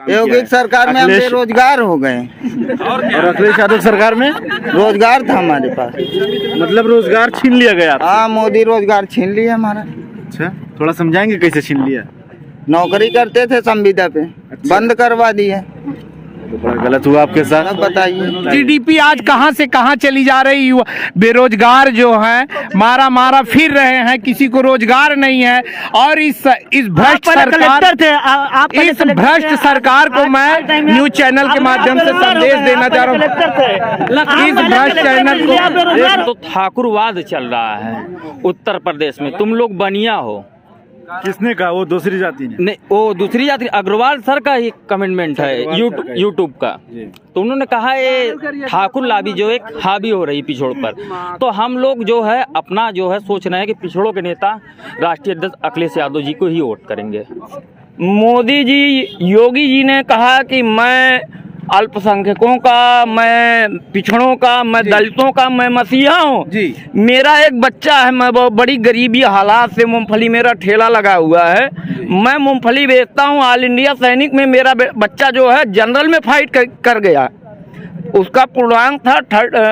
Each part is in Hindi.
योगी सरकार में हम बेरोजगार हो गए और अखिलेश यादव सरकार में रोजगार था हमारे पास। मतलब रोजगार छीन लिया गया आपसे? हाँ, मोदी रोजगार छीन लिया हमारा। अच्छा, थोड़ा समझाएंगे कैसे छीन लिया? नौकरी करते थे संविदा पे, बंद करवा दिए। तो बड़ा गलत हुआ आपके साथ। अब बताइए जीडीपी आज कहां से कहां चली जा रही है। बेरोजगार जो हैं मारा मारा फिर रहे हैं, किसी को रोजगार नहीं है। और इस भ्रष्ट सरकार को मैं न्यूज चैनल के माध्यम से संदेश देना चाह रहा हूँ। इस भ्रष्ट चैनल को तो ठाकुरवाद चल रहा है उत्तर प्रदेश में। तुम लोग बनिया हो। किसने कहा? वो दूसरी जाति ने? नहीं, वो दूसरी जाति अग्रवाल सर का ही कमेंटमेंट है यूट्यूब का। तो उन्होंने कहा ये ठाकुर लाबी जो एक हावी हो रही पिछड़ों पर। तो हम लोग जो है अपना जो है सोच रहे हैं कि पिछड़ों के नेता राष्ट्रीय अध्यक्ष अखिलेश यादव जी को ही वोट करेंगे। मोदी जी, योगी जी ने कहा कि मैं अल्पसंख्यकों का, मैं पिछड़ों का, मैं दलितों का, मैं मसीहा हूँ जी। मेरा एक बच्चा है, मैं बड़ी गरीबी हालात से मूंगफली, मेरा ठेला लगा हुआ है, मैं मूंगफली बेचता हूँ। ऑल इंडिया सैनिक में मेरा बच्चा जो है जनरल में फाइट कर गया। उसका पूर्णांक था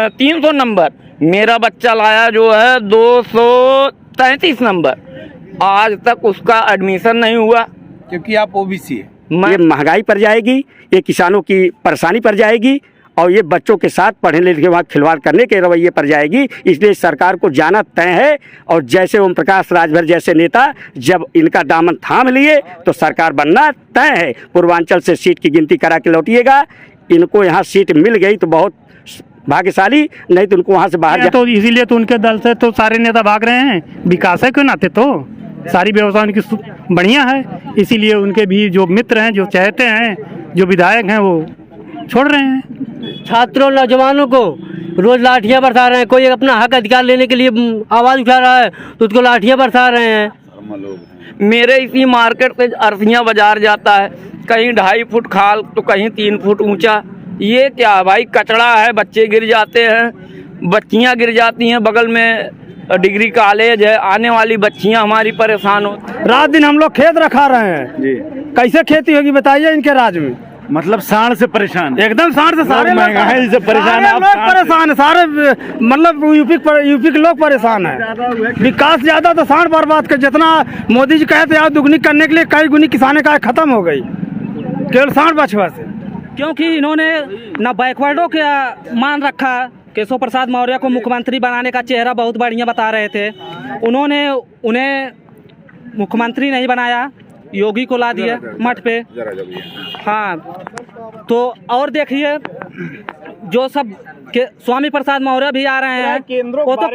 300 नंबर, मेरा बच्चा लाया जो है 233 नंबर। आज तक उसका एडमिशन नहीं हुआ क्योंकि आप ओबीसी है। ये महंगाई पर जाएगी, ये किसानों की परेशानी पर जाएगी और ये बच्चों के साथ पढ़ने लिखने के बाद खिलवाड़ करने के रवैये पर जाएगी। इसलिए सरकार को जाना तय है। और जैसे ओम प्रकाश राजभर जैसे नेता जब इनका दामन थाम लिए तो सरकार बनना तय है। पूर्वांचल से सीट की गिनती करा के लौटिएगा। इनको यहाँ सीट मिल गई तो बहुत भाग्यशाली, नहीं तो उनको वहाँ से बाहर तो इसीलिए तो उनके दल से तो सारे नेता भाग रहे हैं। विकास है क्यों नाते तो सारी व्यवस्था उनकी बढ़िया है, इसीलिए उनके भी जो मित्र हैं, जो चाहते हैं, जो विधायक हैं, वो छोड़ रहे हैं। छात्रों नौजवानों को रोज लाठियां बरसा रहे हैं। कोई अपना हक अधिकार लेने के लिए आवाज उठा रहा है तो उसको लाठियां बरसा रहे हैं। मेरे इसी मार्केट से अरसिया बाजार जाता है, कहीं 2.5 फुट खाल तो कहीं 3 फुट ऊंचा। ये क्या भाई, कचड़ा है, बच्चे गिर जाते हैं, बच्चियां गिर जाती हैं। बगल में डिग्री कॉलेज है, आने वाली बच्चियां हमारी परेशान हो। रात दिन हम लोग खेत रखा रहे हैं जी। कैसे खेती होगी बताइए इनके राज में। मतलब सांड से परेशान, एकदम सांड से सारे महंगाई से परेशान है। लोग परेशान है सारे, मतलब यूपी के लोग परेशान है। विकास ज्यादा तो सांड बर्बाद कर। जितना मोदी जी कहते हैं दुगनी करने के लिए कई गुनी किसाने का खत्म हो गई केवल सांड बछवा से। क्योंकि इन्होंने न बैकवर्डों का मान रखा। केशव प्रसाद मौर्य को मुख्यमंत्री बनाने का चेहरा बहुत बढ़िया बता रहे थे, उन्होंने उन्हें मुख्यमंत्री नहीं बनाया, योगी को ला दिया मठ पे। हाँ, तो और देखिए जो सब स्वामी प्रसाद मौर्य भी आ रहे हैं, वो तो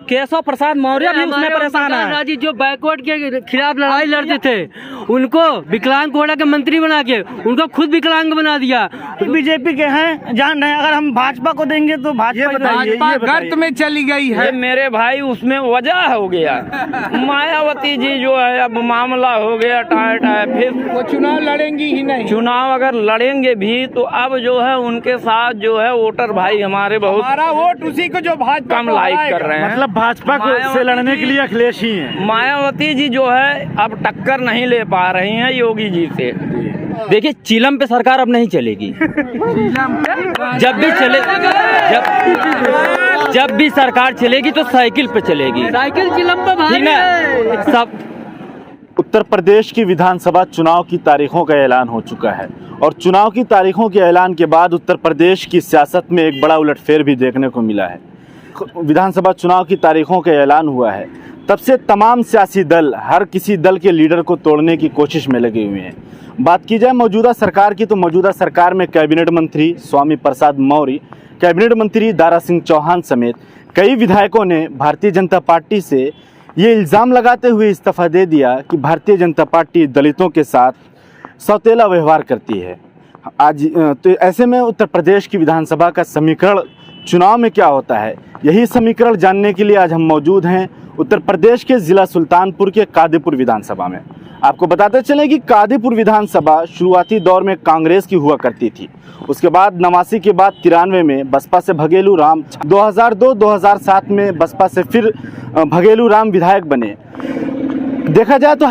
केशव प्रसाद मौर्य भी उसमें परेशान है। जो बैकवर्ड के खिलाफ लड़ाई लड़ते थे उनको विकलांग घोड़ा के मंत्री बना के उनको खुद विकलांग बना दिया। बीजेपी के हैं जान रहे, अगर हम भाजपा को देंगे तो भाजपा गर्त में चली गई है। मेरे भाई उसमें वजह हो गया, मायावती जी जो है अब मामला हो गया टाइट है। फिर वो चुनाव लड़ेंगी ही नहीं। चुनाव अगर लड़ेंगे भी तो अब जो है उनके साथ जो है वोटर भाई हमारे बहुत, हमारा वोट उसी को जो भाजपा कम लाइक कर रहे हैं। मतलब भाजपा को से लड़ने के लिए अखिलेश ही हैं। मायावती जी जो है अब टक्कर नहीं ले पा रही हैं योगी जी से। देखिए चिलम पे सरकार अब नहीं चलेगी। जब भी सरकार चलेगी तो साइकिल पे चलेगी। साइकिल चिलम पे भाई है सब। उत्तर प्रदेश की विधानसभा चुनाव की तारीखों का ऐलान हो चुका है और चुनाव की तारीखों के ऐलान के बाद उत्तर प्रदेश की सियासत में एक बड़ा उलटफेर भी देखने को मिला है। विधानसभा चुनाव की तारीखों का ऐलान हुआ है, तब से तमाम सियासी दल हर किसी दल के लीडर को तोड़ने की कोशिश में लगे हुए हैं। बात की जाए मौजूदा सरकार की तो मौजूदा सरकार में कैबिनेट मंत्री स्वामी प्रसाद मौर्य, कैबिनेट मंत्री दारा सिंह चौहान समेत कई विधायकों ने भारतीय जनता पार्टी से ये इल्ज़ाम लगाते हुए इस्तीफा दे दिया कि भारतीय जनता पार्टी दलितों के साथ सौतेला व्यवहार करती है। आज तो ऐसे में उत्तर प्रदेश की विधानसभा का समीकरण चुनाव में क्या होता है, यही समीकरण जानने के लिए आज हम मौजूद हैं उत्तर प्रदेश के ज़िला सुल्तानपुर के कादीपुर विधानसभा में। आपको बताते चलें कि कादीपुर विधानसभा शुरुआती दौर में कांग्रेस की हुआ करती थी। उसके बाद 89 के बाद 93 में बसपा से भगेलू राम, 2002-2007 में बसपा से फिर भगेलू राम विधायक बने। देखा जाए तो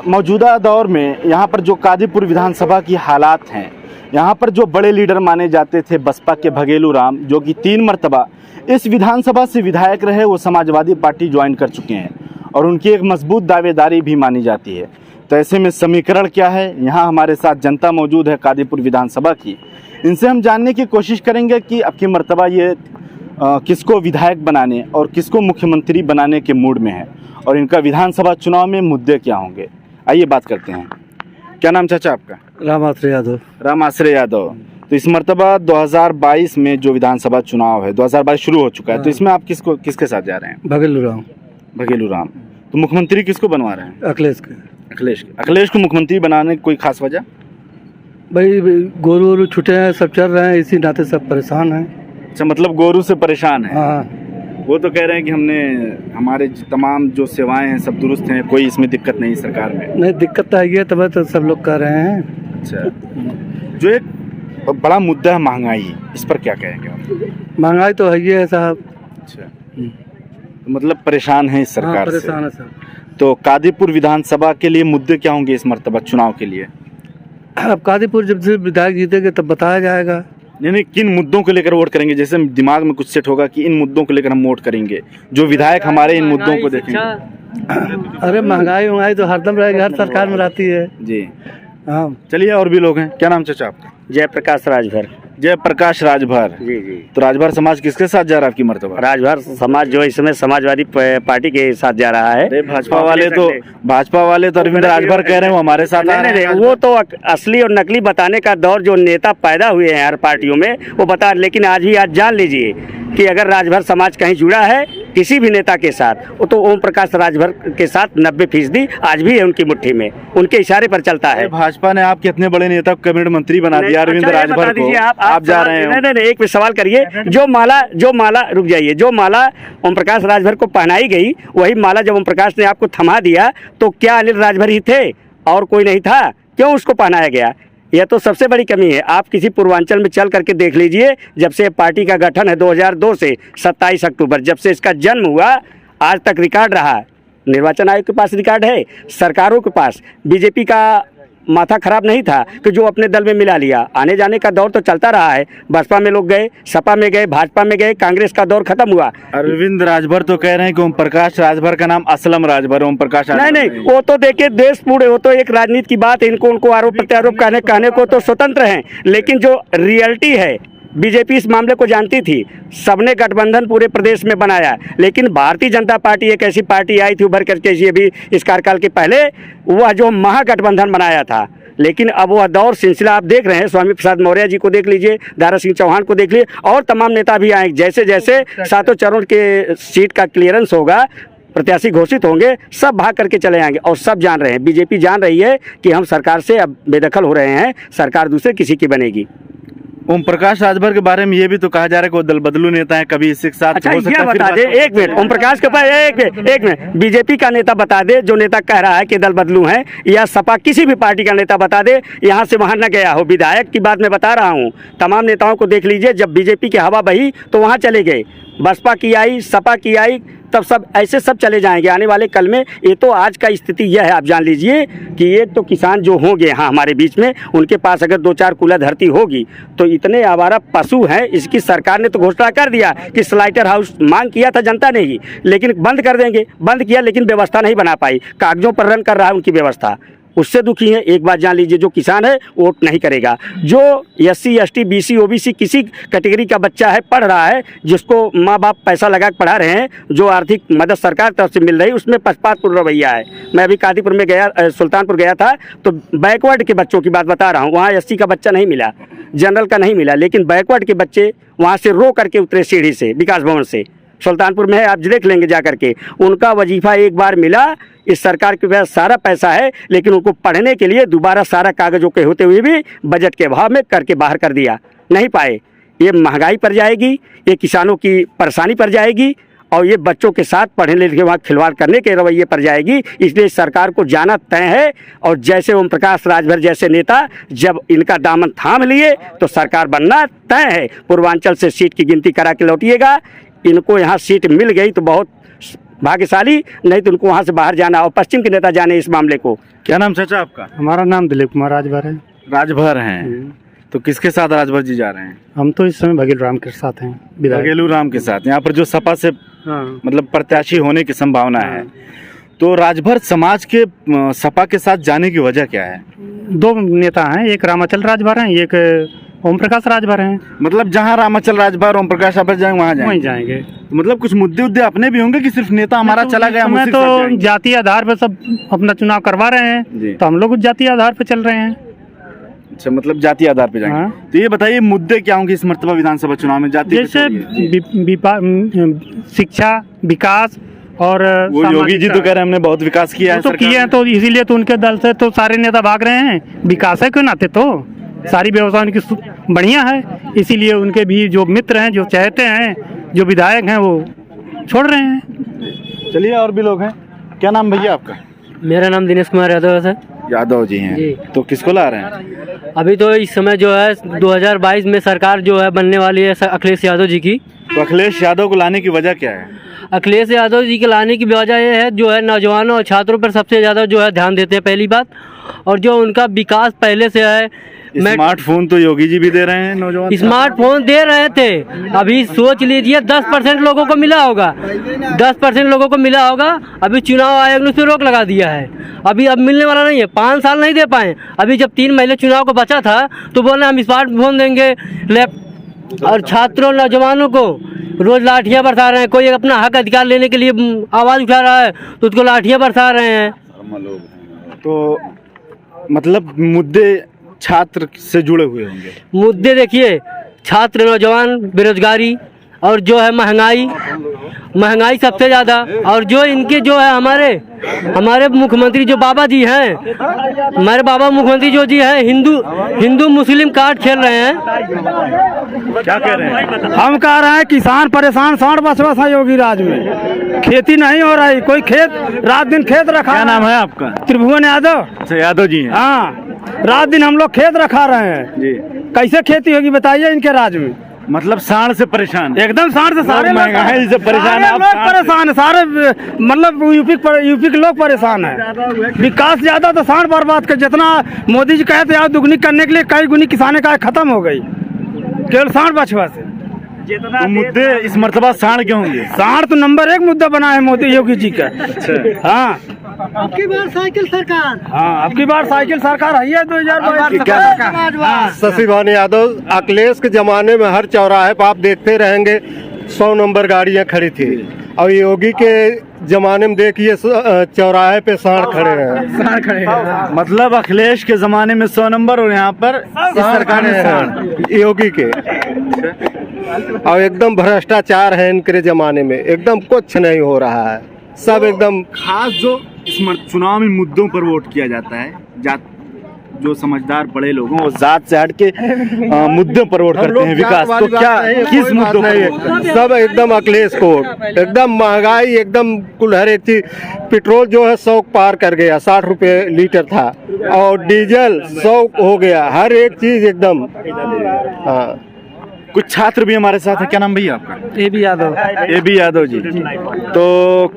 मौजूदा दौर में यहाँ पर जो कादीपुर विधानसभा की हालात हैं, यहाँ पर जो बड़े लीडर माने जाते थे बसपा के भगेलू राम, जो कि 3 मरतबा इस विधानसभा से विधायक रहे, वो समाजवादी पार्टी ज्वाइन कर चुके हैं और उनकी एक मजबूत दावेदारी भी मानी जाती है। तो ऐसे में समीकरण क्या है? यहाँ हमारे साथ जनता मौजूद है कादीपुर विधानसभा की, इनसे हम जानने की कोशिश करेंगे कि अब की मरतबा ये किसको विधायक बनाने और किसको मुख्यमंत्री बनाने के मूड में है और इनका विधानसभा चुनाव में मुद्दे क्या होंगे। आइए बात करते हैं। क्या नाम चाचा आपका? राम आश्रय यादव। राम आश्रय यादव। तो इस मरतबा 2022 में जो विधानसभा चुनाव है, 2022 शुरू हो चुका है, तो इसमें आप किसके साथ जा रहे हैं? भगेलू राम। भगेलू राम। तो मुख्यमंत्री किसको बनवा रहे हैं? अखिलेश के। अखिलेश को मुख्यमंत्री बनाने की कोई खास वजह? भाई गोरू वोरू छूटे हैं, सब चल रहे हैं, इसी नाते सब परेशान हैं। अच्छा, मतलब गोरू से परेशान है। हाँ, वो तो कह रहे हैं कि हमारे तमाम जो सेवाएं हैं सब दुरुस्त हैं, कोई इसमें दिक्कत नहीं सरकार में। नहीं दिक्कत तो है, तब तो सब लोग कह रहे हैं। अच्छा, जो एक बड़ा मुद्दा है महंगाई, इस पर क्या कहेंगे आप? महंगाई तो है ही है साहब। अच्छा, तो मतलब परेशान है इस सरकार से। परेशान है साहब। तो कादीपुर विधानसभा के लिए मुद्दे क्या होंगे इस मरतबा चुनाव के लिए? अब कादीपुर जब से विधायक जीतेंगे तब बताया जाएगा। यानी किन मुद्दों को लेकर वोट करेंगे? जैसे दिमाग में कुछ सेट होगा कि इन मुद्दों को लेकर हम वोट करेंगे, जो विधायक हमारे इन मुद्दों को देखेंगे। अरे महंगाई तो हरदम रहेगी, हर सरकार में रहती है जी। हाँ, चलिए, और भी लोग हैं। क्या नाम चाचा आपका? जयप्रकाश राजभर। जयप्रकाश राजभर। जी जी। तो राजभर समाज किसके साथ जा रहा है आपकी मरतबा? राजभर समाज जो इस समय समाजवादी पार्टी के साथ जा रहा है। अरे भाजपा वाले तो अरविंद राजभर कह रहे हैं वो हमारे साथ आ रहे हैं। वो तो असली और नकली बताने का दौर जो नेता पैदा हुए हैं हर पार्टियों में वो बता। लेकिन आज जान लीजिए कि अगर राजभर समाज कहीं जुड़ा है किसी भी नेता के साथ, वो तो ओम प्रकाश राजभर के साथ 90% आज भी है उनकी मुट्ठी में, उनके इशारे पर चलता है। भाजपा ने आपके इतने बड़े नेता को कैबिनेट मंत्री बना दिया अरविंद राजभर को, आप जा रहे हैं। नहीं, एक पे सवाल करिए। जो माला रुक जाइए, जो माला ओम प्रकाश राजभर को पहनाई गई, वही माला जब ओम प्रकाश ने आपको थमा दिया तो क्या अनिल राजभर ही थे और कोई नहीं था? क्यों उसको पहनाया गया? यह तो सबसे बड़ी कमी है। आप किसी पूर्वांचल में चल करके देख लीजिए, जब से पार्टी का गठन है 2002 से 27 अक्टूबर, जब से इसका जन्म हुआ आज तक रिकॉर्ड रहा। निर्वाचन आयोग के पास रिकॉर्ड है, सरकारों के पास। बीजेपी का माथा खराब नहीं था कि जो अपने दल में मिला लिया। आने जाने का दौर तो चलता रहा है। बसपा में लोग गए, सपा में गए, भाजपा में गए, कांग्रेस का दौर खत्म हुआ। अरविंद राजभर तो कह रहे हैं कि ओम प्रकाश राजभर का नाम असलम राजभर, ओम प्रकाश नहीं, वो तो देखिए देश पूरे, वो तो एक राजनीति की बात है। उनको आरोप प्रत्यारोप कहने को तो स्वतंत्र हैं, लेकिन जो रियलिटी है बीजेपी इस मामले को जानती थी। सबने गठबंधन पूरे प्रदेश में बनाया, लेकिन भारतीय जनता पार्टी एक ऐसी पार्टी आई थी उभर करके, ये भी इस कार्यकाल के पहले, वह जो महागठबंधन बनाया था। लेकिन अब वह दौर सिलसिला आप देख रहे हैं। स्वामी प्रसाद मौर्य जी को देख लीजिए, दारा सिंह चौहान को देख लीजिए, और तमाम नेता भी आए। जैसे जैसे 7 चरण के सीट का क्लियरेंस होगा, प्रत्याशी घोषित होंगे, सब भाग करके चले आएंगे। और सब जान रहे हैं, बीजेपी जान रही है कि हम सरकार से अब बेदखल हो रहे हैं, सरकार दूसरे किसी की बनेगी। ओम प्रकाश राजभर के बारे में ये भी तो कहा जा रहा है कि वो दल बदलू नेता है, कभी इसी के साथ अच्छा, हो सकता ये बता दे एक मिनट, ओम प्रकाश के पास एक मिनट बीजेपी का नेता बता दे जो नेता कह रहा है कि दल बदलू है, या सपा किसी भी पार्टी का नेता बता दे यहाँ से वहाँ न गया हो। विधायक की बात मैं बता रहा हूँ, तमाम नेताओं को देख लीजिए, जब बीजेपी की हवा बही तो वहाँ चले गए। बसपा की आई, सपा की आई, तब सब ऐसे सब चले जाएंगे आने वाले कल में। ये तो आज का स्थिति यह है, आप जान लीजिए कि एक तो किसान जो होंगे हाँ हमारे बीच में, उनके पास अगर 2-4 कूला धरती होगी तो इतने आवारा पशु हैं। इसकी सरकार ने तो घोषणा कर दिया कि स्लाइटर हाउस मांग किया था जनता ने ही, लेकिन बंद कर देंगे, बंद किया लेकिन व्यवस्था नहीं बना पाई, कागजों पर रन कर रहा है उनकी व्यवस्था, उससे दुखी है। एक बात जान लीजिए, जो किसान है वोट नहीं करेगा। जो SC ST BC OBC किसी कैटेगरी का बच्चा है, पढ़ रहा है, जिसको माँ बाप पैसा लगा के पढ़ा रहे हैं, जो आर्थिक मदद सरकार तरफ से मिल रही, उसमें पक्षपातपूर्ण रवैया है। मैं अभी कादीपुर में गया, सुल्तानपुर गया था, तो बैकवर्ड के बच्चों की बात बता रहा हूँ। वहाँ SC का बच्चा नहीं मिला, जनरल का नहीं मिला, लेकिन बैकवर्ड के बच्चे वहाँ से रो करके उतरे सीढ़ी से, विकास भवन से। सुल्तानपुर में है, आप देख लेंगे जा करके, उनका वजीफा एक बार मिला। इस सरकार के पास सारा पैसा है, लेकिन उनको पढ़ने के लिए दोबारा सारा कागजों के होते हुए भी बजट के अभाव में करके बाहर कर दिया, नहीं पाए। ये महंगाई पर जाएगी, ये किसानों की परेशानी पर जाएगी, और ये बच्चों के साथ पढ़ने लिखने के वहाँ खिलवाड़ करने के रवैये पर जाएगी। इसलिए सरकार को जाना तय है, और जैसे ओम प्रकाश राजभर जैसे नेता जब इनका दामन थाम लिए तो सरकार बनना तय है। पूर्वांचल से सीट की गिनती करा के लौटिएगा, इनको यहाँ सीट मिल गई तो बहुत भाग्यशाली, नहीं तो उनको वहाँ से बाहर जाना और पश्चिम के नेता जाने इस मामले को। क्या नाम चाचा आपका? हमारा नाम दिलीप कुमार राजभर है। राजभर हैं, तो किसके साथ राजभर जी जा रहे हैं? हम तो इस समय भगेल राम के साथ हैं, विधायक। बघेलू राम के साथ। यहाँ पर जो सपा से मतलब प्रत्याशी होने की संभावना है, तो राजभर समाज के सपा के साथ जाने की वजह क्या है? दो नेता हैं, एक रामाचल राजभर हैं, एक ओम प्रकाश राजभर हैं। मतलब जहाँ रामाचल राजभर ओम प्रकाश राजभर जाएंगे वहाँ वहीं जाएंगे। जाएंगे। तो मतलब कुछ मुद्दे उद्दे अपने भी होंगे कि सिर्फ नेता हमारा चला गया मैं तो जातीय आधार पर सब अपना चुनाव करवा रहे हैं, तो हम लोग जातीय आधार पर चल रहे हैं। अच्छा, मतलब जातीय आधार पे जाएंगे। हाँ। तो ये बताइए मुद्दे क्या होंगे इस मर्तबा विधानसभा चुनाव में? जाति जैसे शिक्षा, विकास और वो योगी जी तो कह रहे हैं हमने बहुत विकास किया है तो किए हैं, तो इसीलिए तो उनके दल से तो सारे नेता भाग रहे हैं। विकास है क्यों नाते, तो सारी व्यवस्था उनकी बढ़िया है, इसीलिए उनके भी जो मित्र हैं, जो चाहते हैं, जो विधायक हैं, वो छोड़ रहे हैं। चलिए और भी लोग हैं। क्या नाम भैया आपका? मेरा नाम दिनेश कुमार यादव है सर। यादव जी हैं जी। तो किसको ला रहे हैं? अभी तो इस समय जो है 2022 में सरकार जो है बनने वाली है अखिलेश यादव जी की। तो अखिलेश यादव को लाने की वजह क्या है? अखिलेश यादव जी के लाने की वजह ये है जो है नौजवानों और छात्रों पर सबसे ज़्यादा जो है ध्यान देते हैं, पहली बात, और जो उनका विकास पहले से है। स्मार्टफोन तो योगी जी भी दे रहे हैं नौजवान। स्मार्टफोन दे रहे थे, अभी सोच लीजिए 10% लोगों को मिला होगा, 10% लोगों को मिला होगा। अभी चुनाव आयोग ने उस पर रोक लगा दिया है, अब मिलने वाला नहीं है। 5 साल नहीं दे पाए। अभी जब 3 महीने चुनाव को बचा था तो बोले हम स्मार्टफोन देंगे, और छात्रों नौजवानों को रोज लाठियां बरसा रहे हैं। कोई अपना हक अधिकार लेने के लिए आवाज उठा रहा है तो उसको लाठियां बरसा रहे हैं। तो मतलब मुद्दे छात्र से जुड़े हुए होंगे। मुद्दे देखिए, छात्र, नौजवान, बेरोजगारी और जो है महंगाई सबसे ज़्यादा। और जो इनके जो है हमारे मुख्यमंत्री जो बाबा जी हैं, हमारे बाबा मुख्यमंत्री जो जी हैं, हिंदू मुस्लिम कार्ड खेल रहे हैं। क्या कह रहे हैं? हम कह रहे हैं किसान परेशान, सांड बस है योगी राज में। खेती नहीं हो रही, कोई खेत रात दिन खेत रखा। क्या नाम है आपका? त्रिभुवन यादव। अच्छा, यादव जी हैं। हाँ, रात दिन हम लोग खेत रखा रहे हैं जी। कैसे खेती होगी बताइए इनके राज में? मतलब सांड से परेशान है। एकदम सांड से सारे महंगाई से परेशान है। लोग परेशान है, सारे मतलब यूपी के लोग परेशान है। विकास ज्यादा तो सांड बर्बाद कर, जितना मोदी जी कहते हैं दुगनी करने के लिए कई गुनी किसाने का खत्म हो गई, केवल सांड बछवा से। तो मुद्दे इस मर्तबा सांड के होंगे। सांड तो नंबर 1 मुद्दा बना है मोदी योगी जी का। हाँ, आपकी बार साइकिल सरकार। हाँ, आपकी बार साइकिल सरकार है 2022। शशि भान यादव, अखिलेश के जमाने में हर चौराहे पर आप देखते रहेंगे 100 नंबर गाड़ियां खड़ी थी, और योगी के जमाने में देखिए चौराहे पे सांड खड़े हैं। मतलब अखिलेश के जमाने में 100 नंबर और यहाँ पर इस सरकार में सांड योगी के। और एकदम भ्रष्टाचार है इनके जमाने में, एकदम कुछ नहीं हो रहा है, सब एकदम। खास जो इस चुनाव में मुद्दों पर वोट किया जाता है, जो समझदार बड़े लोग हैं वो जात से हट के मुद्दों पर वोट करते हैं। विकास तो क्या, किस मुद्दों पर? सब एकदम अखिलेश को, एकदम महंगाई, एकदम कुल हर एक चीज। पेट्रोल जो है 100 पार कर गया, 60 रुपए लीटर था, और डीजल 100 हो गया, हर एक चीज एकदम। हाँ, कुछ छात्र भी हमारे साथ है। क्या नाम भैया आपका? AB यादव। AB यादव जी। तो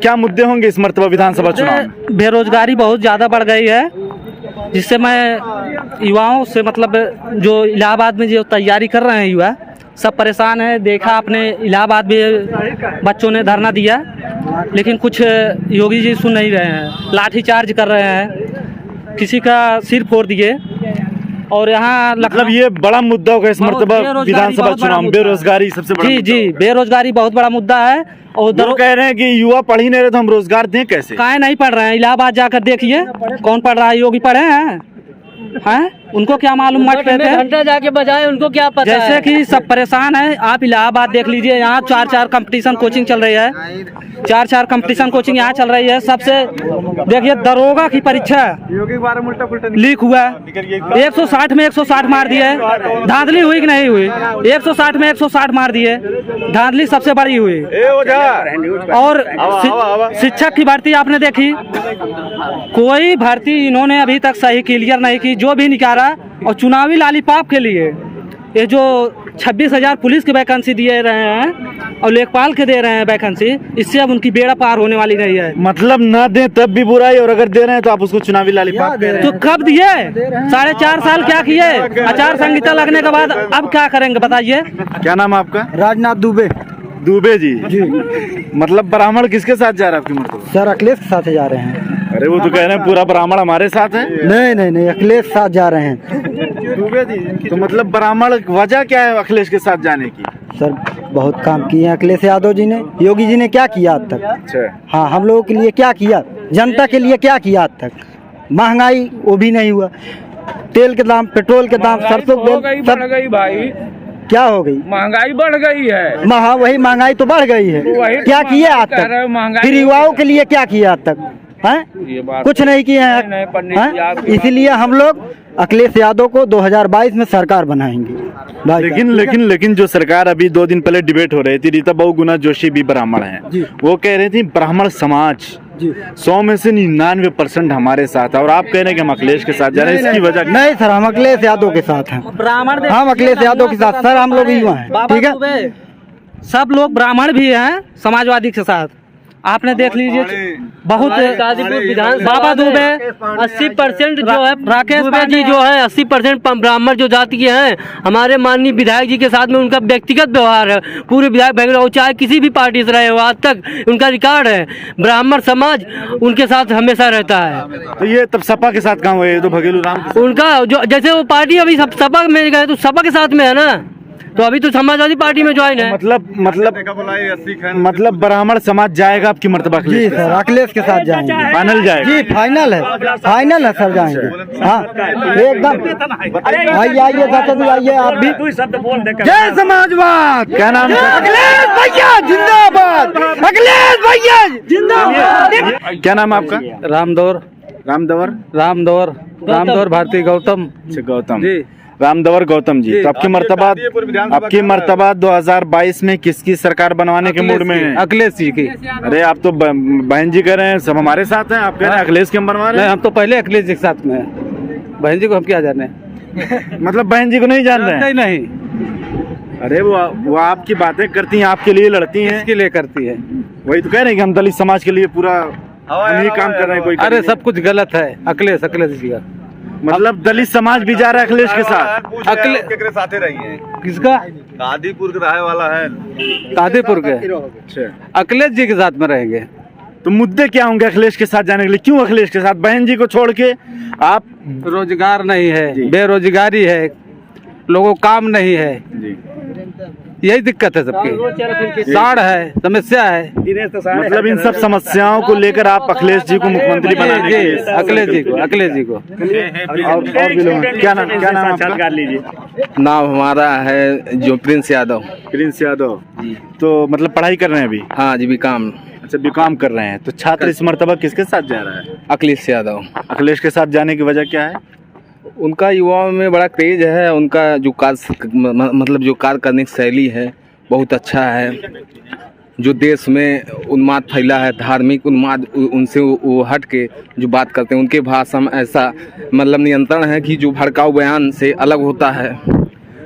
क्या मुद्दे होंगे इस मर्तबा विधानसभा चुनाव में? बेरोजगारी बहुत ज़्यादा बढ़ गई है, जिससे मैं युवाओं से, मतलब जो इलाहाबाद में जो तैयारी कर रहे हैं युवा, सब परेशान है। देखा आपने इलाहाबाद में बच्चों ने धरना दिया, लेकिन कुछ योगी जी सुन नहीं रहे हैं, लाठी चार्ज कर रहे हैं, किसी का सिर फोड़ दिए। और यहाँ मतलब ये बड़ा मुद्दा होगा इस मर्तबा विधानसभा चुनाव में, बेरोजगारी सबसे बड़ा। जी, बेरोजगारी बहुत बड़ा मुद्दा है। और लोग कह रहे हैं कि युवा पढ़ ही नहीं रहे तो हम रोजगार दें कैसे? काहे नहीं पढ़ रहे हैं? इलाहाबाद जाकर देखिए कौन पढ़ रहा है। योगी पढ़े हैं? उनको क्या मालूम? मत पे घंटा जाके बजाए, उनको क्या पता जैसे है? कि सब परेशान है। आप इलाहाबाद देख लीजिए, यहाँ 4 कंपटीशन कोचिंग चल रही है, 4 कंपटीशन कोचिंग यहाँ चल रही है। सबसे देखिए, दरोगा की परीक्षा लीक हुआ, 160 में 160 मार दिए। धांधली हुई कि नहीं हुई? 160 में 160 मार दिए, धांधली सबसे बड़ी हुई। और शिक्षक की भर्ती आपने देखी, कोई भर्ती इन्होंने अभी तक सही क्लियर नहीं की, जो भी निकाला, और चुनावी लालीपाप के लिए ये जो 26,000 पुलिस की वैकेंसी दिए रहे हैं और लेखपाल के दे रहे हैं वैकेंसी, इससे अब उनकी बेड़ा पार होने वाली नहीं है। मतलब ना दें तब भी बुराई, और अगर दे रहे हैं तो आप उसको चुनावी लालीपाप कह रहे तो कब दिए? 4.5 साल क्या किए? आचार संहिता लगने के बाद अब क्या करेंगे बताइए? हैं। क्या नाम है आपका? राजनाथ दुबे। दुबे जी। मतलब ब्राह्मण किसके साथ जा रहा है आपकी मतलब? सर अखिलेश के साथ जा रहे हैं। अरे वो तो कह रहे हैं पूरा ब्राह्मण हमारे साथ है। नहीं अखिलेश के साथ जा रहे हैं। दुबे जी, तो मतलब ब्राह्मण वजह क्या है अखिलेश के साथ जाने की? सर बहुत काम किए हैं अखिलेश यादव जी ने। योगी जी ने क्या किया आज तक? अच्छा। हाँ, हम लोगों के लिए क्या किया, जनता के लिए क्या किया आज तक? महंगाई वो भी नहीं हुआ, तेल के दाम, पेट्रोल के दाम, सरसों बढ़ गई भाई, क्या हो गई? महंगाई बढ़ गई है। वही महंगाई तो बढ़ गई है। क्या किया आज तक? फिर युवाओं के लिए क्या किया आज तक? हैं? कुछ नहीं किए हैं। इसीलिए हम लोग अखिलेश यादव को 2022 में सरकार बनाएंगे। लेकिन जो सरकार अभी 2 दिन पहले डिबेट हो रही थी, रीता बहुगुणा जोशी भी ब्राह्मण हैं, वो कह रही थी ब्राह्मण समाज 100 में से 99% हमारे साथ है, और आप कह रहे हैं कि हम अखिलेश के साथ जा रहे हैं, इसकी वजह? नहीं सर, हम अखिलेश यादव के साथ हैं। ब्राह्मण, हम अखिलेश यादव के साथ सर, हम लोग युवा हैं, ठीक है। सब लोग ब्राह्मण भी हैं समाजवादी के साथ। आपने देख लीजिए बहुत गाजीपुर विधानसभा बाबा दुबे 80% जो है, राकेश दुबे जी जो है 80% ब्राह्मण जो जाति के हैं, हमारे माननीय विधायक जी के साथ में उनका व्यक्तिगत व्यवहार है। पूरे विधायक बेंगलुरु चाहे किसी भी पार्टी से रहे हो, आज तक उनका रिकॉर्ड है। ब्राह्मण समाज उनके साथ हमेशा रहता है। तो ये तब सपा के साथ कहाँ हुए? तो भगेलू राम उनका जो जैसे वो पार्टी अभी सपा में गए तो सपा के साथ में है ना, तो अभी तो समाजवादी पार्टी में ज्वाइन है। मतलब ब्राह्मण समाज जाएगा आपकी मर्तबा? जी सर, अखिलेश के साथ जाएंगे। फाइनल जाएगा? जी फाइनल है सर, जाएंगे। हाँ एकदम। आइए चाचा जी, आइए आप भी। जय समाजवाद। क्या नाम है? अखिलेश भैया जिंदाबाद, अखिलेश भैया जिंदाबाद। क्या नाम है आपका? रामदौर भारती गौतम। अच्छा, गौतम जी, रामदवर गौतम जी। तो आपकी मर्तबा 2022 में किसकी सरकार बनवाने के मूड में है? अखिलेश जी की। अरे आप तो बहन जी कह रहे हैं सब हमारे साथ हैं, आप कह रहे हैं अखिलेश के हम बनवा रहे हैं। हम तो पहले अखिलेश जी के साथ में हैं, बहन जी को हम क्या जाने। मतलब बहन जी को नहीं जान रहे हैं? नहीं। अरे वो आपकी बातें करती हैं, आपके लिए लड़ती हैं। किसके लिए करती है? वही तो कह रहे हैं कि हम दलित समाज के लिए पूरा हम ही काम कर रहे हैं। कोई अरे सब कुछ गलत है अखिलेश जी का। मतलब दलित समाज भी जा रहा है अखिलेश के साथ? अखिलेश साथ रही है। किसका? गाजीपुर का रहे वाला है, गाजीपुर के। अखिलेश जी के साथ में रहेंगे। तो मुद्दे क्या होंगे अखिलेश के साथ जाने के लिए? क्यों अखिलेश के साथ? बहन जी को छोड़ के आप? रोजगार नहीं है, बेरोजगारी है, लोगों को काम नहीं है जी, यही दिक्कत है सबकी। साड़ है, समस्या है। मतलब इन सब समस्याओं को लेकर आप अखिलेश जी को मुख्यमंत्री बनाने के? अखिलेश जी को। और भी लोग? क्या नाम आपका? नाम हमारा है जो प्रिंस यादव। तो मतलब पढ़ाई कर रहे हैं अभी? हाँ जी, बीकॉम। अच्छा, बीकॉम कर रहे हैं। तो छात्र इस मर्तबा किसके साथ जा रहा है? अखिलेश यादव। अखिलेश के साथ जाने की वजह क्या है? उनका युवाओं में बड़ा क्रेज है, उनका जो मतलब जो कार्य करने की शैली है बहुत अच्छा है। जो देश में उन्माद फैला है, धार्मिक उन्माद, उनसे वो हट के जो बात करते हैं, उनके भाषा में ऐसा मतलब नियंत्रण है कि जो भड़काऊ बयान से अलग होता है।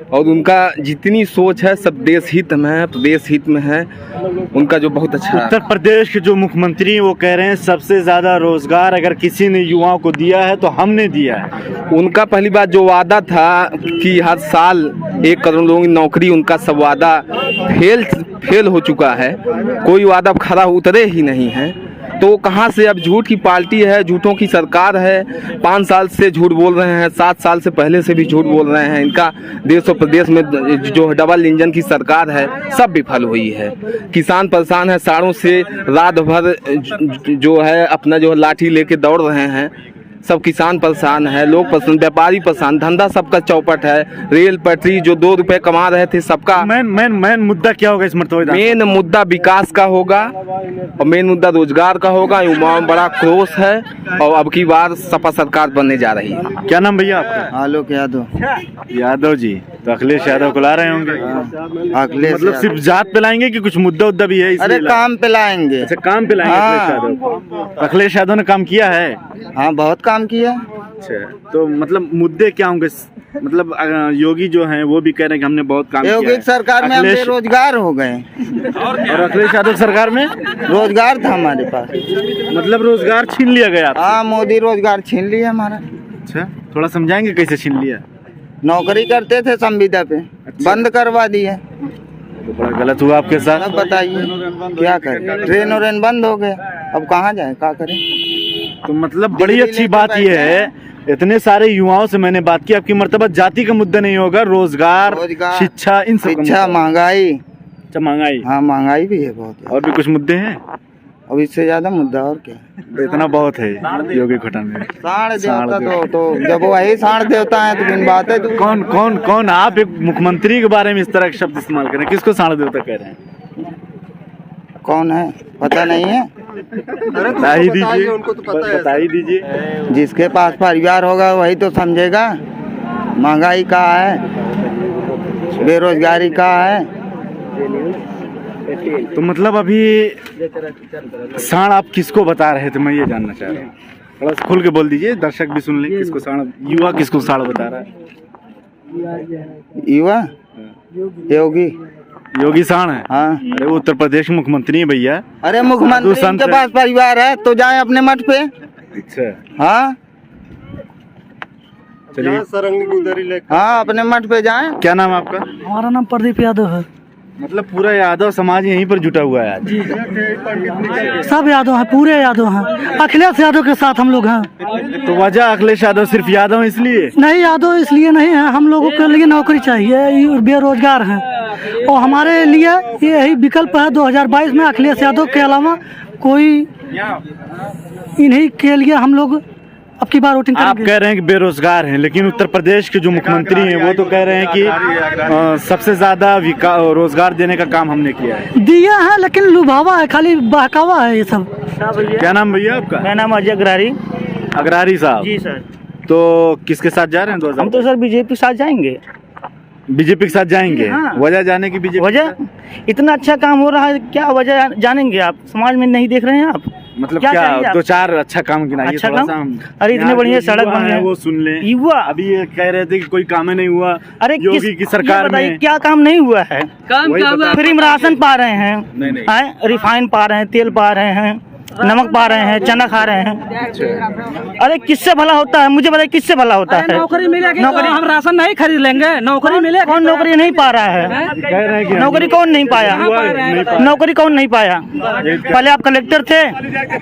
और उनका जितनी सोच है सब देश हित में है, प्रदेश हित में है। उनका जो बहुत अच्छा उत्तर प्रदेश के जो मुख्यमंत्री वो कह रहे हैं सबसे ज्यादा रोजगार अगर किसी ने युवाओं को दिया है तो हमने दिया है। उनका पहली बात जो वादा था कि हर साल 1 करोड़ लोगों की नौकरी, उनका सब वादा फेल हो चुका है। कोई वादा खरा उतरे ही नहीं है। तो कहाँ से अब झूठ की पार्टी है, झूठों की सरकार है। 5 साल से झूठ बोल रहे हैं, 7 साल से पहले से भी झूठ बोल रहे हैं। इनका देश और प्रदेश में जो डबल इंजन की सरकार है सब विफल हुई है। किसान परेशान है, साड़ों से रात भर जो है अपना जो लाठी लेके दौड़ रहे हैं। सब किसान परेशान है, लोग परेशान, व्यापारी परेशान, धंधा सबका चौपट है। रेल पटरी जो 2 रुपए कमा रहे थे सबका। मेन मुद्दा क्या होगा इस मरतबा? मेन मुद्दा विकास का होगा और मेन मुद्दा रोजगार का होगा। युवाओं में बड़ा क्रोश है और अब की बार सपा सरकार बनने जा रही है। क्या नाम भैया आपका? आलोक यादव जी। तो अखिलेश यादव को ला रहे होंगे? अखिलेश मतलब सिर्फ जात पे लाएंगे कि कुछ मुद्दा भी है? अरे काम पे लाएंगे। अच्छा, काम पे लाएंगे अखिलेश यादव। अखिलेश यादव ने काम किया है? हाँ, बहुत काम किया। अच्छा, तो मतलब मुद्दे क्या होंगे? मतलब योगी जो हैं वो भी कह रहे हैं कि हमने बहुत काम किया योगी है। सरकार में हम बेरोजगार हो गए और अखिलेश यादव सरकार में रोजगार था हमारे पास। मतलब रोजगार छीन लिया गया आपसे। हाँ, मोदी रोजगार छीन लिया हमारा। अच्छा, थोड़ा समझाएंगे कैसे छीन लिया? नौकरी करते थे संविदा पे, बंद करवा दिया। तो बड़ा गलत हुआ आपके साथ। अब बताइए क्या करें, ट्रेन और बंद हो गया, अब कहाँ जाए, क्या करें। तो मतलब बड़ी अच्छी बात यह है, इतने सारे युवाओं से मैंने बात की, आपकी मर्तबा जाति का मुद्दा नहीं होगा, रोजगार, शिक्षा, इन सब शिक्षा, महंगाई। अच्छा, महंगाई। हाँ, महंगाई भी है बहुत। और भी कुछ मुद्दे हैं? अब इससे ज्यादा मुद्दा और क्या। तो इतना बहुत है योगी घोटाले में। साढ़ देवता तो जब वही साढ़ देवता है तो बिन बात है। तो कौन कौन कौन आप एक मुख्यमंत्री के बारे में इस तरह के शब्द इस्तेमाल करें, किसको साढ़ देवता कह रहे हैं? कौन है पता नहीं है? बता ही दीजिए, उनको तो पता है, बता ही दीजिए। जिसके पास परिवार होगा वही तो समझेगा महंगाई का है, बेरोजगारी का है। तो मतलब अभी साढ़ आप किसको बता रहे थे, मैं ये जानना चाह रहा हूँ। थोड़ा खुल के बोल दीजिए, दर्शक भी सुन लें। किसको साढ़, युवा किसको साढ़ बता रहा है? युवा योगी। योगी साढ़ है? हाँ। अरे वो उत्तर प्रदेश के मुख्यमंत्री है भैया। अरे मुख्यमंत्री के पास परिवार है तो जाए अपने मठ पे। अच्छा, हाँ चलिए। हाँ, अपने मठ पे जाए। क्या नाम है आपका? हमारा नाम प्रदीप यादव है। मतलब पूरा यादव समाज यहीं पर जुटा हुआ है आज। सब यादव हैं, पूरे यादव हैं, अखिलेश यादव के साथ हम लोग हैं। तो वजह अखिलेश यादव सिर्फ यादव है इसलिए? नहीं, यादव इसलिए नहीं है, हम लोगों के लिए नौकरी चाहिए, बेरोजगार हैं और हमारे लिए यही विकल्प है 2022 में। अखिलेश यादव के अलावा कोई, इन्हीं के लिए हम लोग अब की बार वोटिंग आप करेंगे। कह रहे हैं कि बेरोजगार हैं, लेकिन उत्तर प्रदेश के जो मुख्यमंत्री हैं वो तो कह रहे हैं कि सबसे ज्यादा रोजगार देने का काम हमने किया है। दिया है लेकिन लुभावा है, खाली बहकावा है ये सब। क्या नाम भैया आपका? मेरा नाम अजय अग्रारी। अग्रारी साहब जी सर। तो किसके साथ जा रहे हैं? 2000 हम तो सर बीजेपी के साथ जाएंगे। बीजेपी के साथ जाएंगे? हाँ। वजह जाने की बीजेपी? वजह इतना अच्छा काम हो रहा है, क्या वजह जानेंगे आप? समाज में नहीं देख रहे हैं आप? मतलब क्या क्या चाहिए दो चार अच्छा काम गिनाइए। अच्छा थोड़ा काम? सा हम, अरे इतने यहाँ बढ़िया जो सड़क युवा बन है गए। वो सुन लें। युवा अभी ये कह रहे थे कि कोई काम ही नहीं हुआ। अरे योगी की सरकार में क्या काम नहीं हुआ है? काम क्या हुआ? फ्री में राशन पा रहे हैं, नहीं। रिफाइन पा रहे हैं, तेल पा रहे हैं, नमक पा रहे हैं, चना खा रहे हैं। अरे किससे भला होता है? मुझे बताइए किससे भला होता है? नौकरी मिलेगी नौकरी तो हम राशन नहीं खरीद लेंगे। नौकरी मिलेगी, कौन नौकरी नहीं पा रहा है? कह रहे हैं कि नौकरी कौन नहीं पाया? नौकरी कौन नहीं पाया? पहले आप कलेक्टर थे,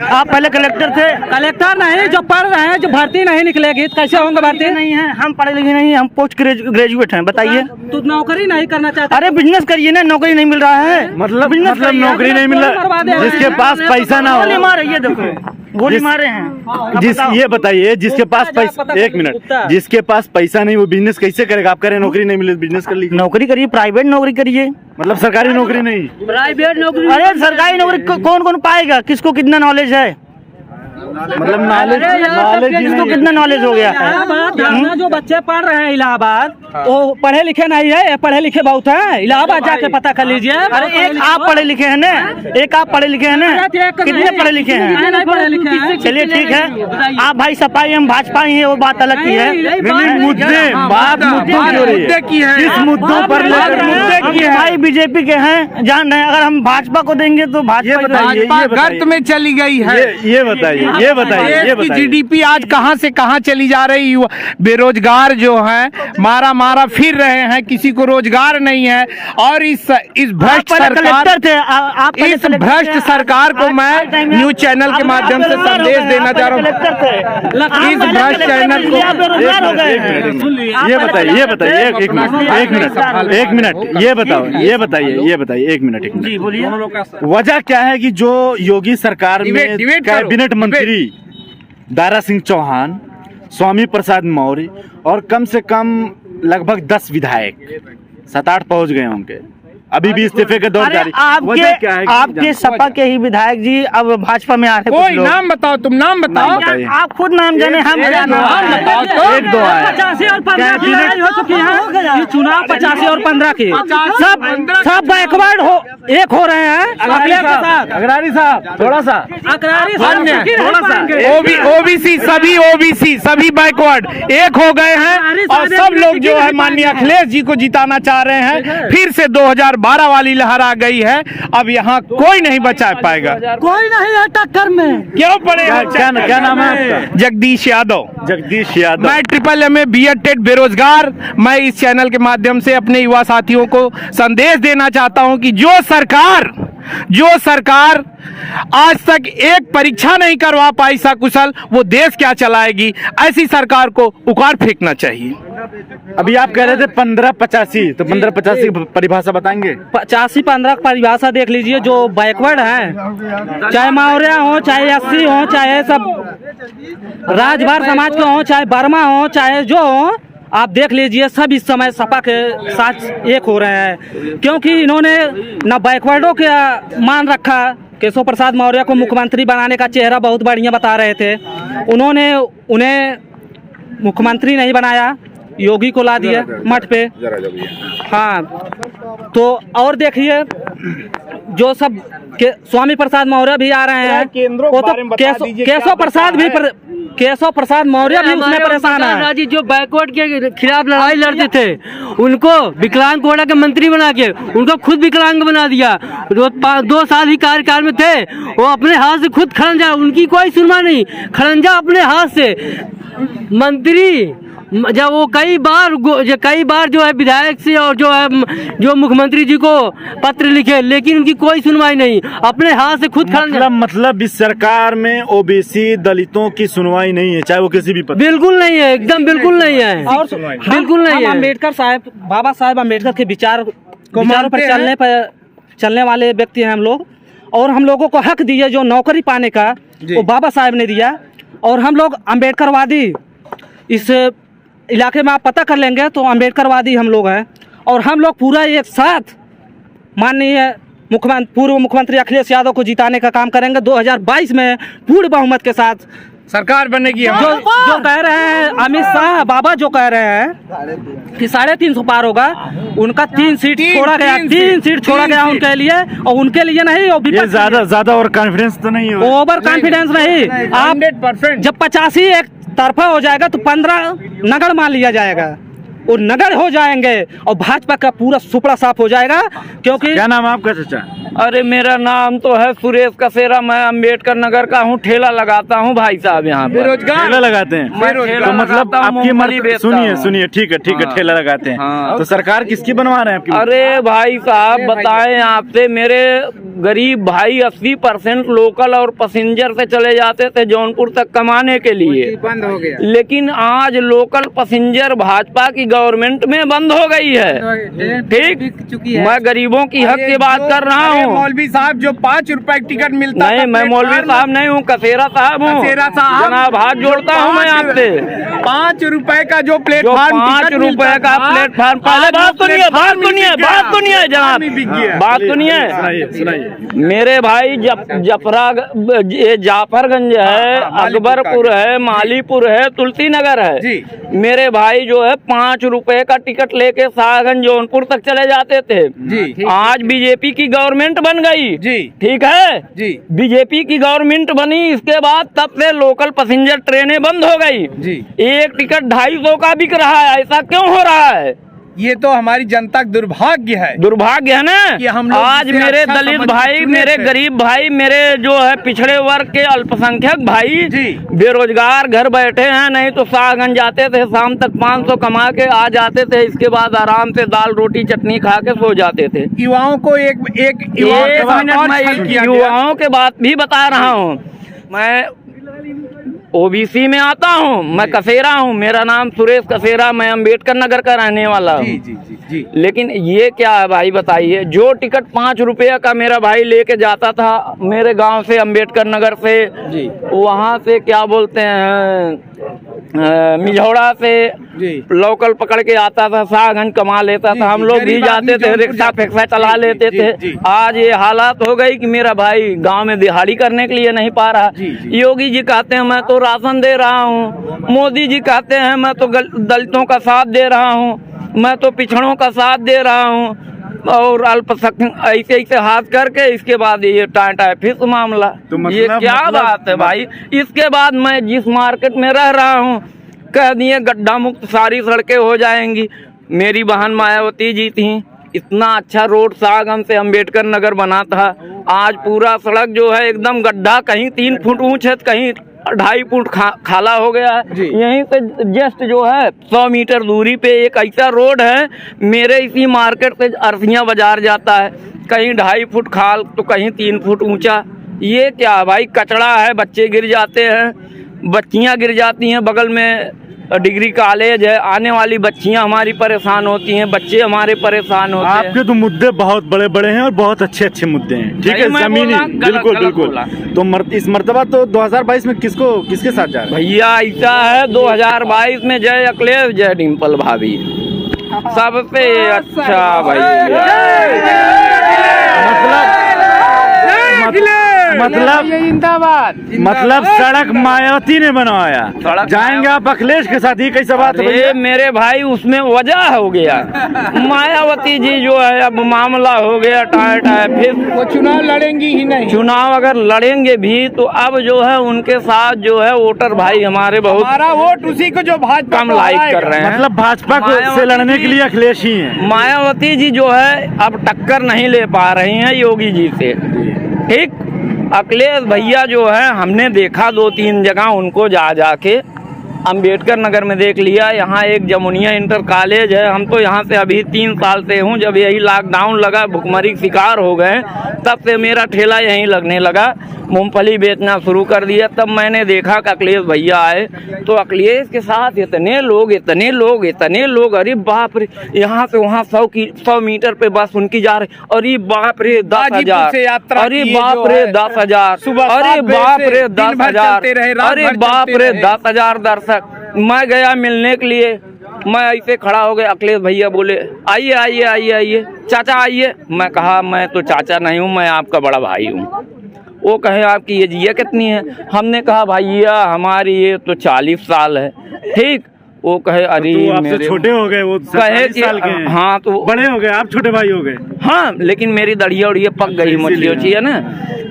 आप पहले कलेक्टर थे। कलेक्टर नहीं, जो पढ़ रहे हैं, जो भर्ती नहीं निकलेगी कैसे होंगे भर्ती? नहीं है, हम पढ़े लिखे नहीं, हम पोस्ट ग्रेजुएट हैं। बताइए। तो नौकरी नहीं करना चाहते? अरे बिजनेस करिए ना, नौकरी नहीं मिल रहा है। मतलब नौकरी नहीं मिल रहा, जिसके पास पैसा ना हो। गोली मारे, ये देखो गोली मारे हैं। ये बताइए, जिसके पास पैसा, एक मिनट, जिसके पास पैसा नहीं वो बिजनेस कैसे करेगा? आप कह रहे हैं नौकरी नहीं मिले, बिजनेस कर लीजिए। नौकरी करिए, प्राइवेट नौकरी करिए। मतलब सरकारी नौकरी नहीं? प्राइवेट नौकरी। अरे सरकारी नौकरी कौन कौन पाएगा? किसको कितना नॉलेज है? मतलब नॉलेज किसको कितना नॉलेज हो गया है? इलाहाबाद जो बच्चे पढ़ रहे हैं इलाहाबाद, वो पढ़े लिखे नहीं है, पढ़े लिखे बहुत है। इलाहाबाद जाके पता कर लीजिए। अरे एक आप पढ़े लिखे हैं ना, एक आप पढ़े लिखे हैं ना, कितने पढ़े लिखे हैं? नहीं पढ़े लिखे हैं। चलिए ठीक है, आप भाई सपाई हम भाजपा ही है, वो बात अलग की है। मुद्दे बात मुद्दे की है, किस मुद्दों पर लेकर मुद्दे की है? भाई बीजेपी के हैं, जान रहे हैं। अगर हम भाजपा को देंगे तो भाजपा गर्त में चली गई है। ये बताइए। जीडीपी आज कहां से कहां चली जा रही है? बेरोजगार जो है मारा मारा फिर रहे हैं, किसी को रोजगार नहीं है। और इस भ्रष्ट सरकार थे, इस भ्रष्ट सरकार को मैं न्यूज चैनल के माध्यम से संदेश देना चाह रहा हूँ। इस भ्रष्ट चैनल को ये बताइए एक मिनट ये बताइए एक मिनट। जी बोलिए। वजह क्या है कि जो योगी सरकार में कैबिनेट मंत्री दारा सिंह चौहान, स्वामी प्रसाद मौर्य और कम से कम लगभग 10 विधायक, 7-8 पहुंच गए होंगे, अभी भी इस्तीफे के दौर जारी। वजह क्या है? आपके सपा के ही विधायक जी अब भाजपा में आ रहे हैं। कोई नाम बताओ, तुम नाम बताओ। आप खुद नाम जाने, हम नाम बताओ तो। 1-2 आए। 85 और 15 की लड़ाई हो चुकी है। ये चुनाव 85 और 15 की सब बैकवर्ड हो एक हो रहे हैं। अग्रारी साहब थोड़ा सा ओबीसी सभी बैकवर्ड एक हो गए हैं और सब लोग जो है माननीय अखिलेश जी को जिताना चाह रहे हैं। फिर से 2012 वाली लहर आ गई है। अब यहाँ कोई नहीं बचा पाएगा, कोई नहीं है टक्कर में। क्यों पड़ेगा? क्या नाम है आपका? जगदीश यादव। जगदीश यादव। मैं MAA B.Ed टेट बेरोजगार। मैं इस चैनल के माध्यम से अपने युवा साथियों को संदेश देना चाहता हूं कि जो सरकार आज तक एक परीक्षा नहीं करवा पाई सकुशल, वो देश क्या चलाएगी? ऐसी सरकार को उखाड़ फेंकना चाहिए। अभी आप कह रहे थे 15-85, तो 15-85 की परिभाषा बताएंगे? 85-15 की परिभाषा देख लीजिए। जो बैकवर्ड है, चाहे मौर्य हो, चाहे एससी हो, चाहे सब राजभर समाज के हो, चाहे वर्मा हो, चाहे जो हो, आप देख लीजिए सब इस समय सपा के साथ एक हो रहे हैं। क्योंकि इन्होंने न बैकवर्डों के मान रखा। केशव प्रसाद मौर्य को मुख्यमंत्री बनाने का चेहरा बहुत बढ़िया बता रहे थे, उन्होंने उन्हें मुख्यमंत्री नहीं बनाया, योगी को ला दिया मठ पे। हाँ, तो और देखिए जो सब स्वामी प्रसाद मौर्य भी आ रहे हैं, वो तो केशव प्रसाद मौर्य भी उसमें परेशान है। जी जो बैकवर्ड के खिलाफ लड़ाई लड़ते थे, उनको विकलांग कोटा के मंत्री बना के उनको खुद विकलांग बना दिया। 2 साल ही कार्यकाल में थे, वो अपने हाथ से खुद खड़ंजा, उनकी कोई सुनवा नहीं, खड़ंजा अपने हाथ से मंत्री। जब वो कई बार जो है विधायक से और जो मुख्यमंत्री जी को पत्र लिखे, लेकिन उनकी कोई सुनवाई नहीं, अपने हाथ से खुद मतलब इस सरकार में ओबीसी दलितों की सुनवाई नहीं है, चाहे वो किसी भी पद। बिल्कुल नहीं है, एकदम बिल्कुल नहीं है, और बिल्कुल नहीं है। अम्बेडकर साहब, बाबा साहेब अम्बेडकर के विचारों पर चलने वाले व्यक्ति हैं हम लोग, और हम लोगों को हक दिए जो नौकरी पाने का, वो बाबा साहेब ने दिया। और हम लोग अम्बेडकरवादी, इस इलाके में आप पता कर लेंगे तो अम्बेडकरवादी हम लोग हैं। और हम लोग पूरा एक साथ माननीय पूर्व मुख्यमंत्री अखिलेश यादव को जिताने का काम करेंगे। 2022 में पूर्ण बहुमत के साथ सरकार बनेगी। जो कह रहे हैं अमित शाह बाबा, जो कह रहे हैं कि 350 पार होगा, उनका 3 सीट छोड़ा गया, 3 सीट छोड़ा गया उनके लिए। और उनके लिए नहीं, ये ज्यादा और कॉन्फिडेंस तो नहीं हो, ओवर कॉन्फिडेंस नहीं। आप 100% जब 85 एक तरफा हो जाएगा तो 15 नगड़ मान लिया जाएगा, और नगर हो जाएंगे और भाजपा का पूरा सुपड़ा साफ हो जाएगा। क्योंकि क्या नाम है आपका चाचा? अरे मेरा नाम तो है सुरेश कसेरा, मैं अम्बेडकर नगर का हूँ, ठेला लगाता हूँ भाई साहब यहाँ पे। बेरोजगार ठेला लगाते हैं? तो मतलब आपकी मर्जी, सुनिए ठीक है, ठेला लगाते हैं। हाँ। तो सरकार किसकी बनवा रहे हैं आपकी? अरे भाई साहब बताएं आपसे, मेरे गरीब भाई 80% लोकल और पैसेंजर से चले जाते थे जौनपुर तक कमाने के लिए, बंद हो गया। लेकिन आज लोकल पैसेंजर भाजपा की गवर्नमेंट में बंद हो गई है। ठीक, मैं गरीबों की हक की बात कर रहा हूँ। मौलवी साहब जो 5 रुपए टिकट मिलता नहीं, मैं मौलवी साहब नहीं हूँ, कसेरा साहब हूँ। जनाब हाथ जोड़ता हूँ मैं आपसे। 5 रुपए का जो प्लेटफार्म, 5 रुपए का प्लेटफार्म, पहले बात सुनिए जनाब, बात सुनिए। मेरे भाई जाफरगंज है, अकबरपुर है, मालीपुर है, तुलसी नगर है। मेरे भाई जो है 5 रुपए का टिकट लेके शाहगंज जौनपुर तक चले जाते थे। आज बीजेपी की गवर्नमेंट बन गई जी, ठीक है जी, बीजेपी की गवर्नमेंट बनी, इसके बाद तब से लोकल पैसेंजर ट्रेनें बंद हो गई जी। एक टिकट 250 का बिक रहा है, ऐसा क्यों हो रहा है? ये तो हमारी जनता का दुर्भाग्य है ना कि हम आज मेरे दलित भाई, मेरे गरीब भाई, मेरे जो है पिछड़े वर्ग के अल्पसंख्यक भाई बेरोजगार घर बैठे हैं। नहीं तो शाहगंज जाते थे, शाम तक 500 कमा के आ जाते थे, इसके बाद आराम से दाल रोटी चटनी खा के सो जाते थे। युवाओं को एक मिनट में युवाओं के बात भी बता रहा हूँ मैं। ओबीसी में आता हूँ, मैं कसेरा हूँ, मेरा नाम सुरेश कसेरा, मैं अम्बेडकर नगर का रहने वाला हूँ। जी। लेकिन ये क्या है भाई बताइए, जो टिकट 5 रुपये का मेरा भाई लेके जाता था मेरे गांव से, अम्बेडकर नगर से, वहाँ से क्या बोलते हैं मिझौड़ा से लोकल पकड़ के आता था, 100 कमा लेता था। हम लोग भी जाते थे, रिक्शा फिक्सा चला लेते थे। आज ये हालात हो गई कि मेरा भाई गांव में दिहाड़ी करने के लिए नहीं पा रहा। योगी जी कहते हैं मैं तो राशन दे रहा हूँ, मोदी जी कहते हैं मैं तो दलितों का साथ दे रहा हूँ, मैं तो पिछड़ों का साथ दे रहा हूँ, और अल्पसंख्यक ऐसे हाथ करके इसके बाद ये टाटा फिर मामला। तो ये क्या बात है भाई। इसके बाद मैं जिस मार्केट में रह रहा हूँ कह दिए गड्ढा मुक्त सारी सड़कें हो जाएंगी। मेरी बहन मायावती जी थी, इतना अच्छा रोड सागम से अम्बेडकर नगर बना था, आज पूरा सड़क जो है एकदम गड्ढा, कहीं 3 फुट ऊंच है, कहीं 2.5 फुट खाला हो गया है। यहीं से जस्ट जो है 100 मीटर दूरी पे एक ऐसा रोड है, मेरे इसी मार्केट से अरसिया बाजार जाता है, कहीं 2.5 फुट खाल तो कहीं 3 फुट ऊंचा। ये क्या भाई, कचड़ा है, बच्चे गिर जाते हैं, बच्चियां गिर जाती हैं, बगल में डिग्री कॉलेज है, आने वाली बच्चियां हमारी परेशान होती हैं, बच्चे हमारे परेशान होते हैं। आपके तो मुद्दे बहुत बड़े बड़े हैं और बहुत अच्छे अच्छे मुद्दे हैं, ठीक है, जमीनी। बिल्कुल बिल्कुल। तो इस मर्तबा तो 2022 में किसके साथ जा रहे हैं भैया? ऐसा है 2022 में जय अखिलेश जय डिम्पल भाभी सबसे अच्छा भैया। मतलब सड़क मायावती ने बनवाया, जाएंगे आप अखिलेश के साथ, ही कैसे बात है मेरे भाई? उसमें वजह हो गया मायावती जी जो है, अब मामला हो गया टाटा, फिर वो चुनाव लड़ेंगी ही नहीं। चुनाव अगर लड़ेंगे भी तो अब जो है उनके साथ जो है वोटर भाई हमारे बहुत, हमारा वोट उसी को जो भाजपा कम लाइक कर रहे हैं। मतलब भाजपा से लड़ने के लिए अखिलेश ही है। मायावती जी जो है अब टक्कर नहीं ले पा रही हैं योगी जी से, ठीक। अखिलेश भैया जो है हमने देखा 2-3 जगह उनको जाके, अम्बेडकर नगर में देख लिया, यहाँ एक जमुनिया इंटर कॉलेज है, हम तो यहाँ से अभी 3 साल से हूँ, जब यही लॉकडाउन लगा भुखमरी शिकार हो गए तब से मेरा ठेला यहीं लगने लगा, मूंगफली बेचना शुरू कर दिया। तब मैंने देखा कि अखिलेश भैया आए, तो अखिलेश के साथ इतने लोग, अरे बाप रे, यहाँ से वहाँ 100 मीटर पे बस उनकी जा रही, अरे बाप रे 10,000, अरे बाप रे 10,000, अरे बाप रे 10,000, अरे बाप रे 10,000 दर्शक। मैं गया मिलने के लिए, मैं ऐसे खड़ा हो गया, अखिलेश भैया बोले आइए चाचा आइए। मैं कहा मैं तो चाचा नहीं हूँ, मैं आपका बड़ा भाई हूँ। वो कहे आपकी एज ये कितनी है? हमने कहा भैया हमारी ये तो 40 साल है, ठीक। वो कहे अरे तो आपसे छोटे हो गए, वो कहे कि साल के हैं। हाँ तो बड़े हो गए, आप छोटे भाई हो गए। हाँ, लेकिन मेरी दड़िया उड़िया पक गई, मछली उछली है ना,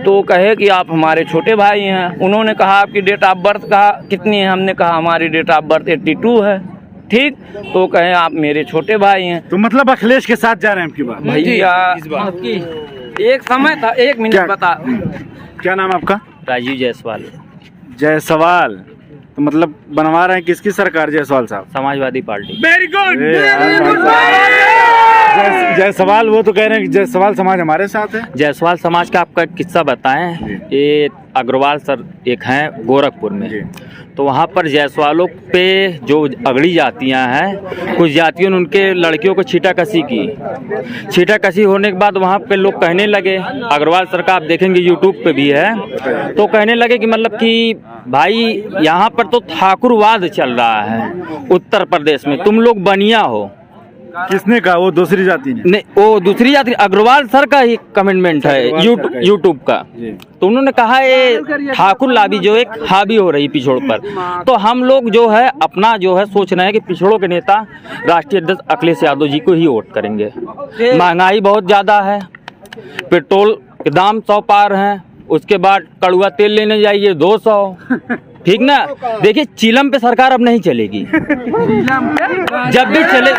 तो कहे कि आप हमारे छोटे भाई हैं। उन्होंने कहा आपकी डेट ऑफ बर्थ कितनी है? हमने कहा हमारी डेट ऑफ बर्थ 82 है, ठीक। तो कहे आप मेरे छोटे भाई हैं। तो मतलब अखिलेश के साथ जा रहे हैं आपकी बात? भैया एक समय था, 1 मिनट बता, क्या नाम आपका? राजीव जायसवाल। जायसवाल, तो मतलब बनवा रहे हैं किसकी सरकार जायसवाल साहब? Samajwadi party. Very good. Jaiswal, वो तो कह रहे हैं कि जायसवाल समाज हमारे साथ है। जायसवाल समाज का आपका एक किस्सा बताएं। ये अग्रवाल सर एक हैं गोरखपुर में, तो वहाँ पर जायसवालों पे जो अगड़ी जातियाँ हैं, कुछ जातियों ने उनके लड़कियों को छीटाकसी की। छीटाकसी होने के बाद वहाँ पे लोग कहने लगे, अग्रवाल सर का आप देखेंगे यूट्यूब पे भी है, तो कहने लगे कि मतलब कि भाई यहाँ पर तो ठाकुरवाद चल रहा है उत्तर प्रदेश में, तुम लोग बनिया हो। किसने कहा? वो दूसरी जाति ने? नहीं, वो दूसरी जाति, अग्रवाल सर का ही कमेंटमेंट है यूट्यूब का। तो उन्होंने कहा ये ठाकुर लाबी जो एक हावी हो रही पिछड़ों पर, तो हम लोग जो है अपना जो है सोच रहे हैं कि पिछड़ों के नेता राष्ट्रीय अध्यक्ष अखिलेश यादव जी को ही वोट करेंगे। महंगाई बहुत ज़्यादा है, पेट्रोल के दाम 100 पार हैं, उसके बाद कड़ुआ तेल लेने जाइए 200, ठीक ना। देखिए चिलम पे सरकार अब नहीं चलेगी, जब भी चले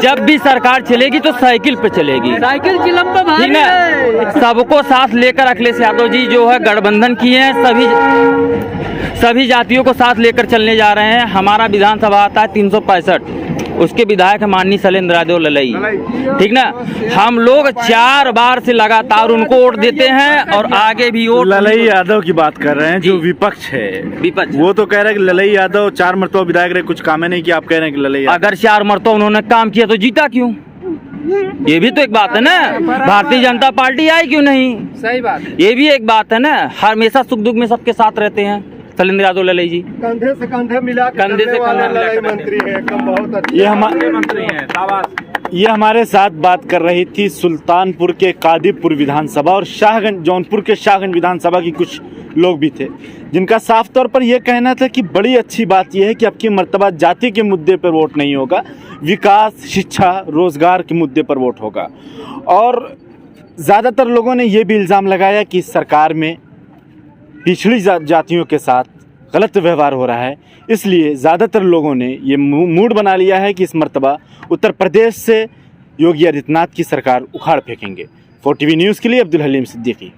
जब भी सरकार चलेगी तो साइकिल पे चलेगी, साइकिल चिलम पे भारी ठीक ना। सबको साथ लेकर अखिलेश यादव जी जो है गठबंधन किए हैं, सभी जातियों को साथ लेकर चलने जा रहे हैं। हमारा विधानसभा आता है 365, उसके विधायक है माननीय शैलेंद्र यादव ललई, ठीक ना। हम लोग 4 बार से लगातार उनको वोट देते हैं और आगे भी वोट। ललई यादव की बात कर रहे हैं, जो विपक्ष है, विपक्ष वो तो कह रहे हैं कि ललई यादव 4 मरतबा विधायक रहे, कुछ काम नहीं किया। आप कह रहे हैं कि ललई अगर 4 मरतबा उन्होंने काम किया तो जीता क्यों? ये भी तो एक बात है ना। भारतीय जनता पार्टी आई क्यों नहीं? सही बात, ये भी एक बात है ना। हमेशा सुख दुख में सबके साथ रहते हैं शैलेंद्र यादव ललई जी, कंधे से कंधे मिला के कंधे से चलने वाला कंधे लड़ाई मंत्री है, एकदम बहुत अच्छा ये हमारे साथ बात कर रही थी सुल्तानपुर के कादीपुर विधानसभा और शाहगंज, जौनपुर के शाहगंज विधानसभा की कुछ लोग भी थे, जिनका साफ तौर पर यह कहना था कि बड़ी अच्छी बात यह है कि अब की मर्तबा जाति के मुद्दे पर वोट नहीं होगा, विकास, शिक्षा, रोजगार के मुद्दे पर वोट होगा। और ज़्यादातर लोगों ने यह भी इल्ज़ाम लगाया कि सरकार में पिछड़ी जातियों के साथ गलत व्यवहार हो रहा है, इसलिए ज़्यादातर लोगों ने ये मूड बना लिया है कि इस मर्तबा उत्तर प्रदेश से योगी आदित्यनाथ की सरकार उखाड़ फेंकेंगे। 4TV न्यूज़ के लिए अब्दुल हलीम सिद्दीकी।